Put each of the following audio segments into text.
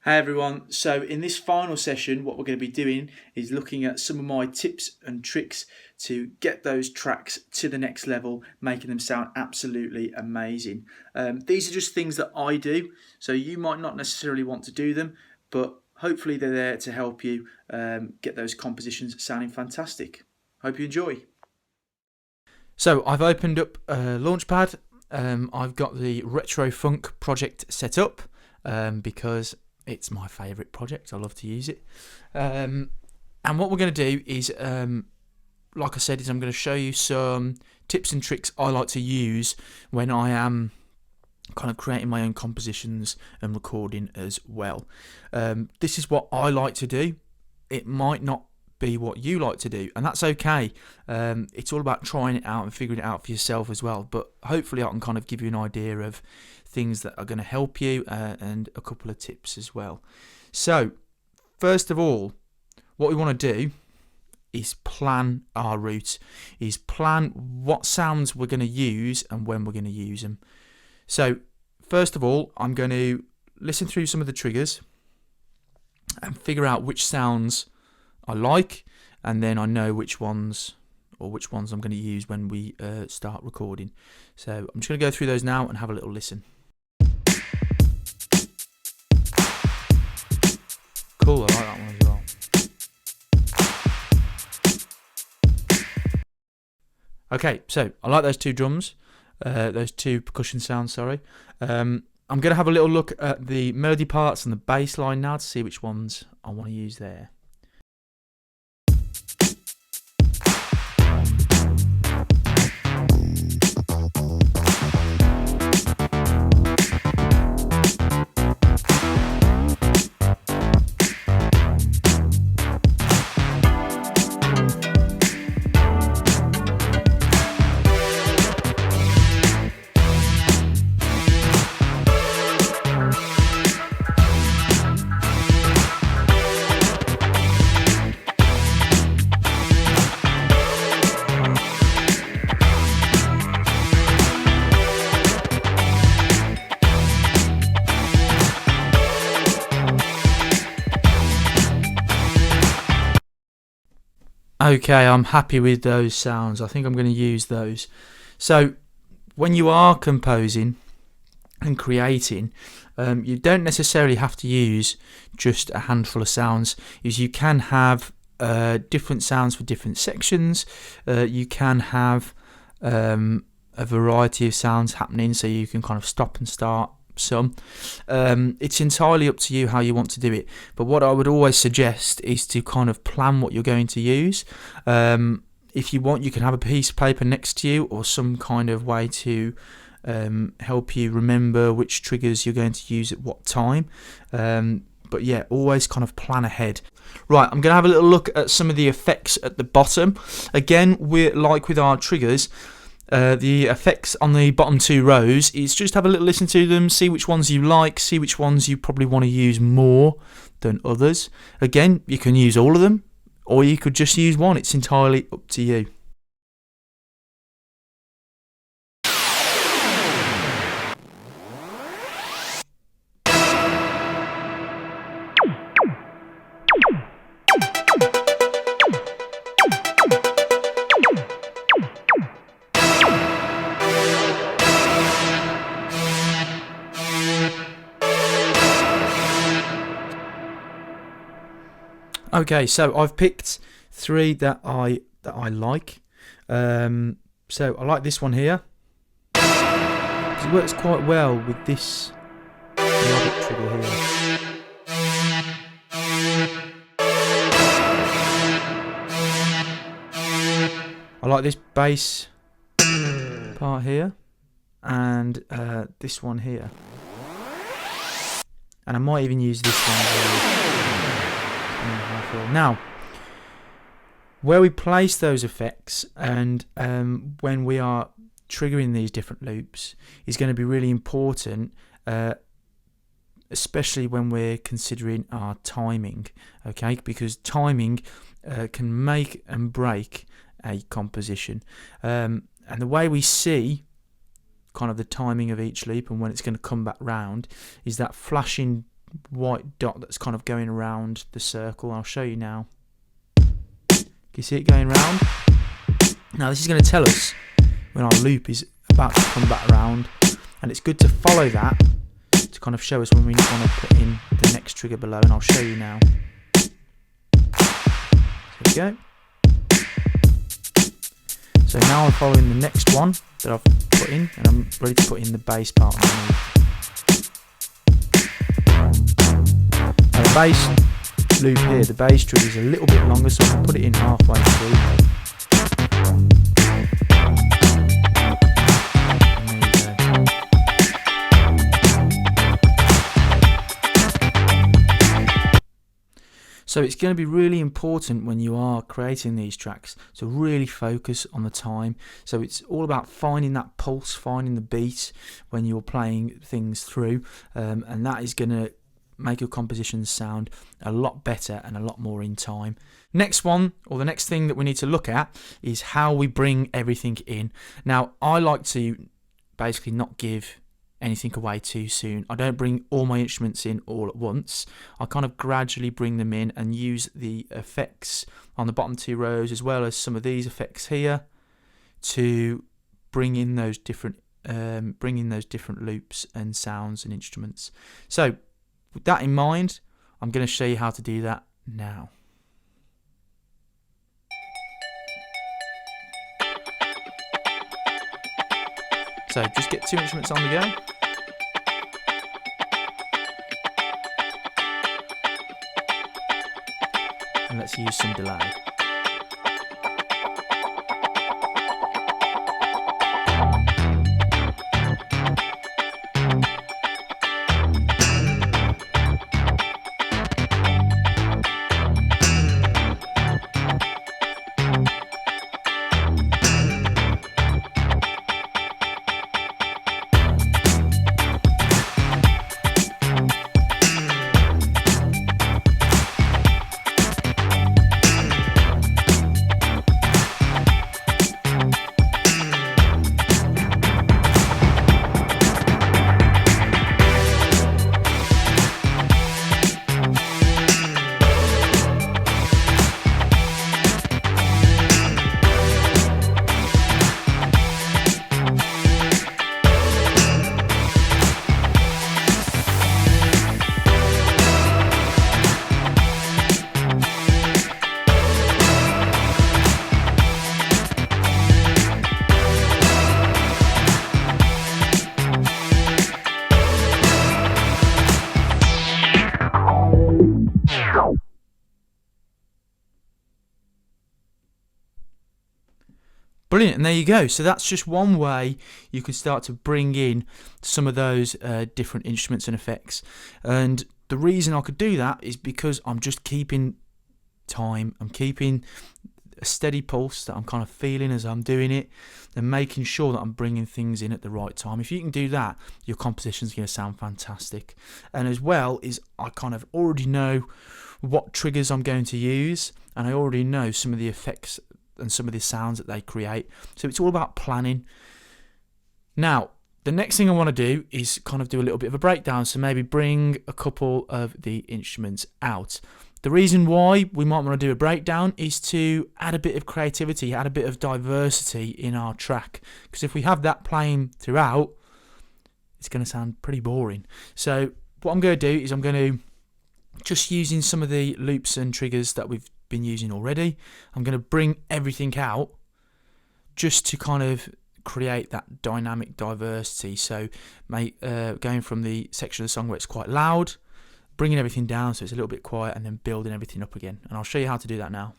Hey everyone, so in this final session what we're going to be doing is looking at some of my tips and tricks to get those tracks to the next level, making them sound absolutely amazing. These are just things that I do, so you might not necessarily want to do them, but hopefully they're there to help you get those compositions sounding fantastic. Hope you enjoy. So I've opened up LaunchPad. I've got the Retro Funk project set up because it's my favourite project. I love to use it. And what we're going to do is, like I said, is I'm going to show you some tips and tricks I like to use when I am kind of creating my own compositions and recording as well. This is what I like to do. It might not be what you like to do, and that's okay. It's all about trying it out and figuring it out for yourself as well, but hopefully I can kind of give you an idea of things that are going to help you and a couple of tips as well. So first of all, what we want to do is plan our route, is plan what sounds we're going to use and when we're going to use them. So first of all, I'm going to listen through some of the triggers and figure out which sounds I like, and then I know which ones I'm going to use when we start recording. So I'm just going to go through those now and have a little listen. Cool, I like that one as well. Okay, so I like those two drums, those two percussion sounds, sorry. I'm going to have a little look at the melody parts and the bass line now to see which ones I want to use there. Okay, I'm happy with those sounds. I think I'm going to use those. So when you are composing and creating, you don't necessarily have to use just a handful of sounds. You can have different sounds for different sections. You can have a variety of sounds happening, so you can kind of stop and start some. It's entirely up to you how you want to do it, but what I would always suggest is to kind of plan what you're going to use. If you want, you can have a piece of paper next to you or some kind of way to help you remember which triggers you're going to use at what time. But yeah, always kind of plan ahead. Right, I'm going to have a little look at some of the effects at the bottom. Again, we're like with our triggers, the effects on the bottom two rows is just have a little listen to them, see which ones you like, see which ones you probably want to use more than others. Again, you can use all of them, or you could just use one. It's entirely up to you. Okay, so I've picked three that I like. So I like this one here. It works quite well with this melodic trigger here. I like this bass part here, and this one here. And I might even use this one. Now, where we place those effects and when we are triggering these different loops is going to be really important, especially when we're considering our timing, okay? Because timing can make and break a composition. And the way we see kind of the timing of each loop and when it's going to come back round is that flashing white dot that's kind of going around the circle. I'll show you now. Can you see it going around? Now this is going to tell us when our loop is about to come back around, and it's good to follow that to kind of show us when we want to put in the next trigger below, and I'll show you now. There we go. So now I'm following the next one that I've put in, and I'm ready to put in the bass part underneath. Now the bass loop here, the bass trigger is a little bit longer, so I can put it in halfway through. So it's going to be really important when you are creating these tracks to really focus on the time. So it's all about finding that pulse, finding the beat when you're playing things through, and that is going to make your compositions sound a lot better and a lot more in time. Next one, or the next thing that we need to look at, is how we bring everything in. Now, I like to basically not give anything away too soon. I don't bring all my instruments in all at once. I kind of gradually bring them in and use the effects on the bottom 2 rows, as well as some of these effects here, to bring in those different loops and sounds and instruments. So with that in mind, I'm going to show you how to do that now. So just get 2 instruments on the go. And let's use some delay. Brilliant, and there you go. So that's just one way you can start to bring in some of those different instruments and effects. And the reason I could do that is because I'm just keeping time. I'm keeping a steady pulse that I'm kind of feeling as I'm doing it, and making sure that I'm bringing things in at the right time. If you can do that, your composition's going to sound fantastic. And as well is I kind of already know what triggers I'm going to use, and I already know some of the effects and some of the sounds that they create. So it's all about planning. Now, the next thing I want to do is kind of do a little bit of a breakdown. So maybe bring a couple of the instruments out. The reason why we might want to do a breakdown is to add a bit of creativity, add a bit of diversity in our track. Because if we have that playing throughout, it's going to sound pretty boring. So what I'm going to do is I'm going to, just using some of the loops and triggers that we've been using already, I'm going to bring everything out just to kind of create that dynamic diversity. So going from the section of the song where it's quite loud, bringing everything down so it's a little bit quiet, and then building everything up again. And I'll show you how to do that now.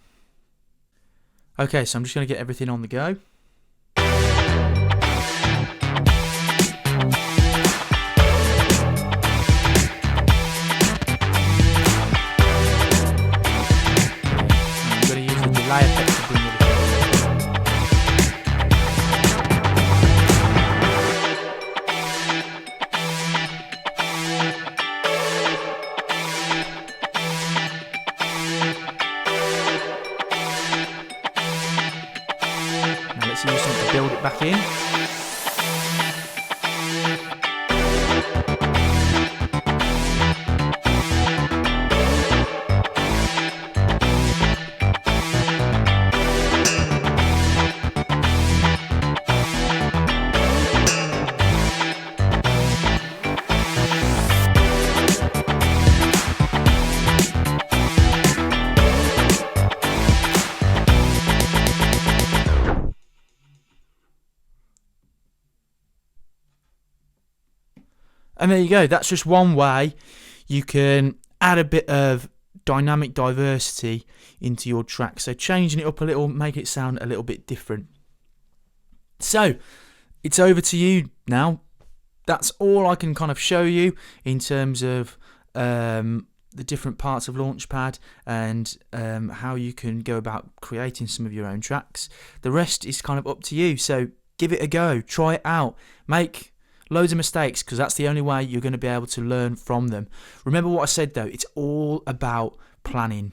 Okay, so I'm just going to get everything on the go. Effect to bring everything. Now let's use something to build it back in. And there you go. That's just one way you can add a bit of dynamic diversity into your track. So changing it up a little, make it sound a little bit different. So it's over to you now. That's all I can kind of show you in terms of the different parts of LaunchPad and how you can go about creating some of your own tracks. The rest is kind of up to you. So give it a go, try it out, make loads of mistakes, because that's the only way you're going to be able to learn from them. Remember what I said though, it's all about planning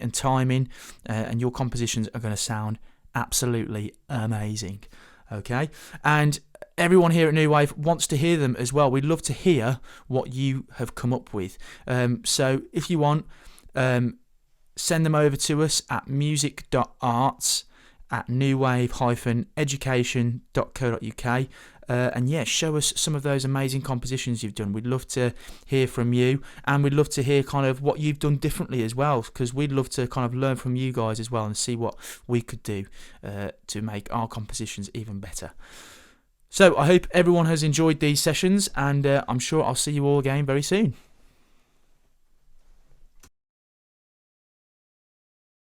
and timing, and your compositions are going to sound absolutely amazing. Okay, and everyone here at Newave wants to hear them as well. We'd love to hear what you have come up with. So if you want, send them over to us at music.arts@newwave-education.co.uk. And yeah, show us some of those amazing compositions you've done. We'd love to hear from you, and we'd love to hear kind of what you've done differently as well, because we'd love to kind of learn from you guys as well and see what we could do to make our compositions even better. So I hope everyone has enjoyed these sessions, and I'm sure I'll see you all again very soon.